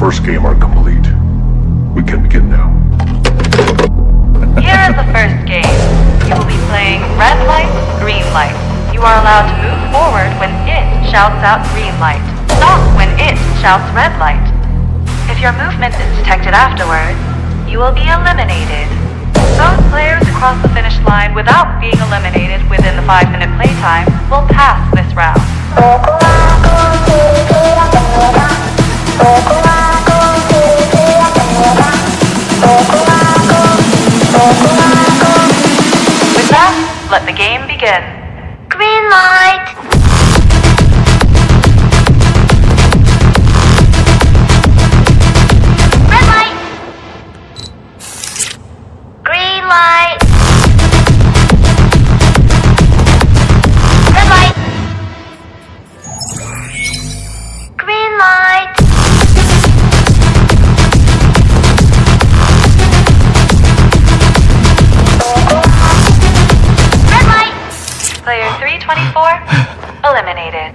first game are complete. We can begin now. Here is the first game. You will be playing red light, green light. You are allowed to move forward when it shouts out green light. Stop when it shouts red light. If your movement is detected afterwards, you will be eliminated. Those players who cross the finish line without being eliminated within the 5-minute playtime will pass this round. With that, let the game begin. Green light! Red light! Green light! Red light! Green light! Player 324, eliminated.